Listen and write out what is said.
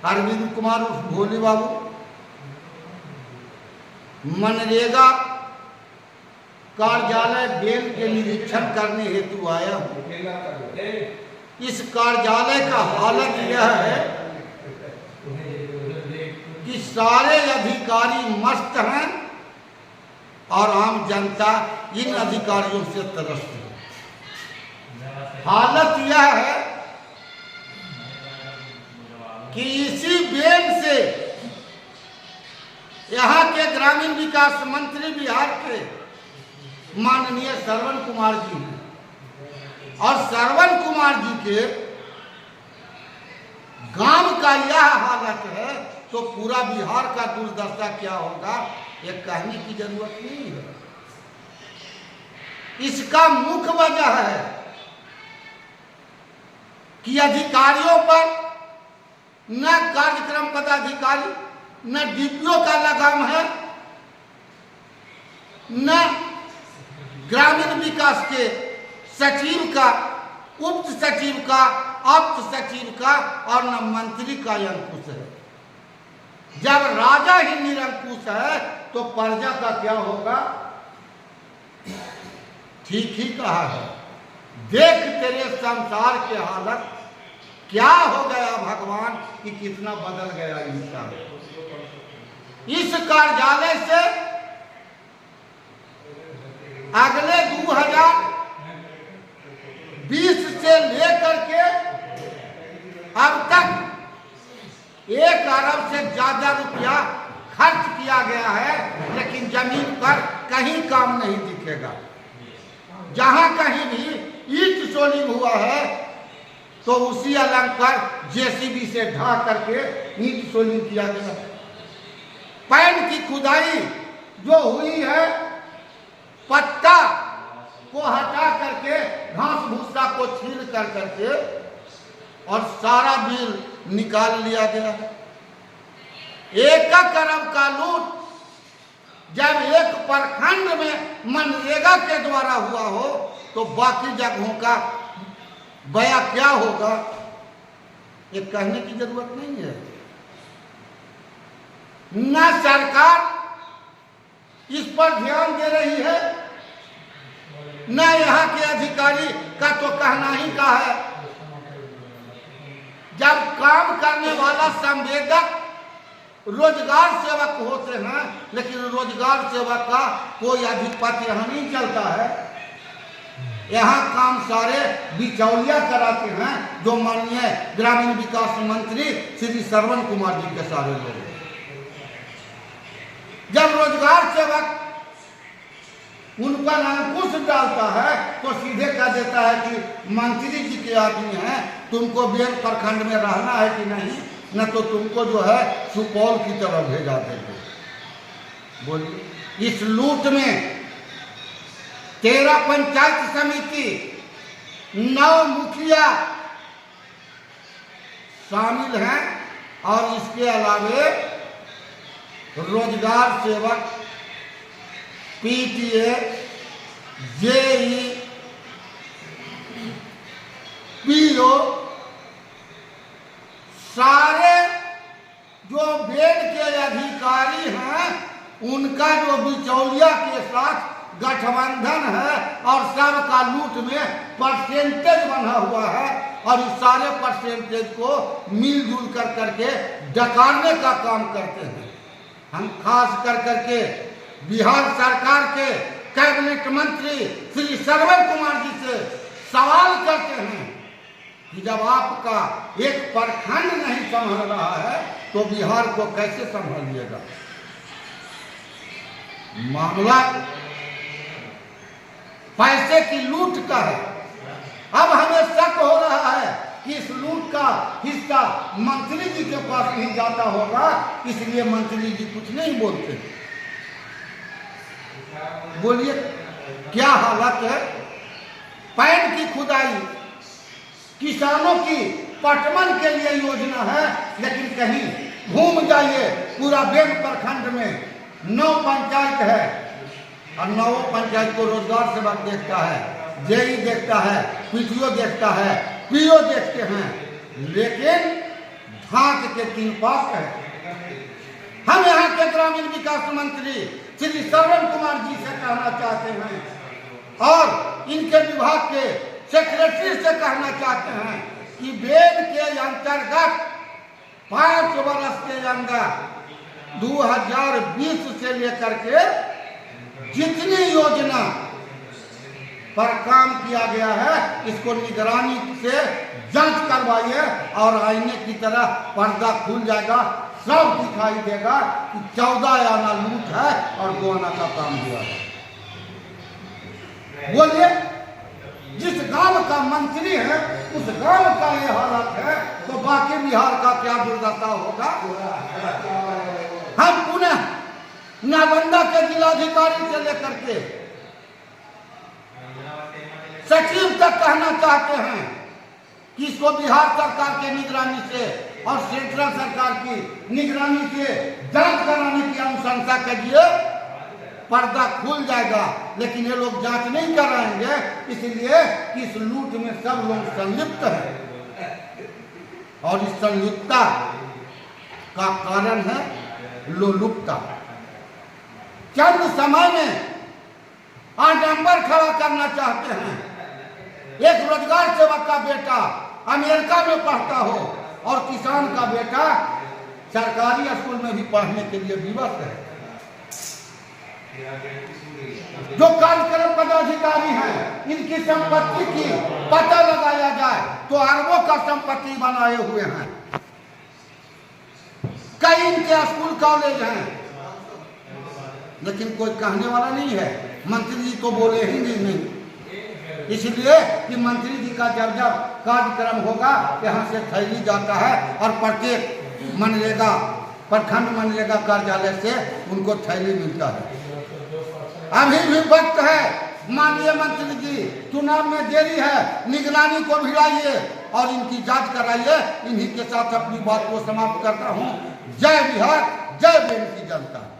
अरविंद कुमार उर्फ भोले बाबू मनरेगा कार्यालय बेल के निरीक्षण करने हेतु आया हूँ। इस कार्यालय का हालत यह है कि सारे अधिकारी मस्त हैं और आम जनता इन अधिकारियों से त्रस्त है। हालत यह है कि इसी बेल से यहाँ के ग्रामीण विकास मंत्री बिहार के माननीय श्रवण कुमार जी हैं और श्रवण कुमार जी के गांव का यह हालत है तो पूरा बिहार का दुर्दशा क्या होगा ये कहने की जरूरत नहीं है। इसका मुख्य वजह है कि अधिकारियों पर न कार्यक्रम पदाधिकारी न डीपीओ का लगाम है, न ग्रामीण विकास के सचिव का, उप सचिव का, अप सचिव का और न मंत्री का अंकुश है। जब राजा ही निरंकुश है तो प्रजा का क्या होगा? ठीक ही कहा है, देख तेरे संसार के हालत क्या हो गया भगवान कि कितना बदल गया इंसान। इस कार्यालय से अगले 2020 से लेकर के अब तक 1 अरब से ज्यादा रुपया खर्च किया गया है, लेकिन जमीन पर कहीं काम नहीं दिखेगा। जहां कहीं भी ईंट सोलिंग हुआ है तो उसी अलग पर जेसीबी से ढा करके ईंट सोलिंग किया गया। पैन की खुदाई जो हुई है, पत्ता को हटा करके घास भूसा को छील कर करके और सारा बिल निकाल लिया गया है। 1 अरब का लूट जब एक प्रखंड में मनरेगा के द्वारा हुआ हो तो बाकी जगहों का बया क्या होगा ये कहने की जरूरत नहीं है। न सरकार इस पर ध्यान दे रही है, न यहाँ के अधिकारी का तो कहना ही का है। जब काम करने वाला संवेदक रोजगार सेवक होते हैं, लेकिन रोजगार सेवक का कोई अधिपति यहाँ नहीं चलता है। यहाँ काम सारे बिचौलिया कराते हैं जो माननीय ग्रामीण विकास मंत्री श्री श्रवण कुमार जी के सारे लोग। जब रोजगार सेवक उन पर अंकुश डालता है तो सीधे कह देता है कि मंत्री जी के आदमी हैं, तुमको बेल प्रखंड में रहना है कि नहीं, न तो तुमको जो है सुपौल की तरफ भेजा देते। बोलिए, इस लूट में 13 पंचायत समिति, 9 मुखिया शामिल हैं और इसके अलावे रोजगार सेवक, पीटीए, जेई, पीओ, सारे जो बेल के अधिकारी हैं उनका जो बिचौलिया के साथ गठबंधन है और सबका लूट में परसेंटेज बना हुआ है और इस सारे परसेंटेज को मिलजुल कर करके डकारने का काम करते हैं। हम खास कर करके बिहार सरकार के कैबिनेट मंत्री श्री श्रवण कुमार जी से सवाल करते हैं कि जब आपका एक प्रखंड नहीं संभल रहा है तो बिहार को कैसे संभालिएगा? मामला पैसे की लूट का है। अब हमें शक हो रहा है कि इस लूट का हिस्सा मंत्री जी के पास नहीं जाता होगा, इसलिए मंत्री जी कुछ नहीं बोलते। बोलिए क्या हालत है? पैन की खुदाई किसानों की पटवन के लिए योजना है, लेकिन कहीं घूम जाइए पूरा बेल प्रखंड में 9 पंचायत है और 9 पंचायत को रोजगार सेवक देखता है, जेई देखता है, पीटीओ देखता है, पीओ देखते हैं, लेकिन हाथ के 3 पास है। हम यहाँ के ग्रामीण विकास मंत्री श्री श्रवण कुमार जी से कहना चाहते हैं और इनके विभाग के सेक्रेटरी से कहना चाहते हैं कि वेद के अंतर्गत 5 वर्ष के अंदर 2020 से लेकर के जितनी योजना पर काम किया गया है इसको निगरानी से जांच करवाइए और आईने की तरह पर्दा खुल जाएगा, सब दिखाई देगा कि 14 आना लूट है और 2 आना का काम हुआ है। बोलिए, जिस गांव का मंत्री है उस गांव का ये हालत है तो बाकी बिहार का क्या दुर्दशा होगा। हम पुनः नालंदा के जिलाधिकारी से लेकर के सचिव तक कहना चाहते हैं कि इसको बिहार सरकार के निगरानी से और सेंट्रल सरकार की निगरानी से जांच कराने की अनुशंसा कीजिए, पर्दा खुल जाएगा। लेकिन ये लोग जांच नहीं कराएंगे इसलिए कि इस लूट में सब लोग संलिप्त हैं और इस संलिप्तता का कारण है लोलुपता। चंद समय में आडंबर खड़ा करना चाहते हैं। एक रोजगार सेवक का बेटा अमेरिका में पढ़ता हो और किसान का बेटा सरकारी स्कूल में भी पढ़ने के लिए विवश है। जो कार्यक्रम पदाधिकारी हैं इनकी संपत्ति की पता लगाया जाए तो अरबों का संपत्ति बनाए हुए हैं। कई इनके स्कूल कॉलेज हैं लेकिन कोई कहने वाला नहीं है। मंत्री जी तो बोले ही नहीं, इसलिए कि मंत्री जी का जब जब कार्यक्रम होगा यहाँ से थैली जाता है और प्रत्येक मनरेगा प्रखंड मनरेगा कार्यालय से उनको थैली मिलता है। अभी भी वक्त है, माननीय मंत्री जी, चुनाव में देरी है, निगरानी को भिड़ाइए और इनकी जांच कराइए। इन्हीं के साथ अपनी बात को समाप्त करता हूँ। जय बिहार, जय बेटी की जनता।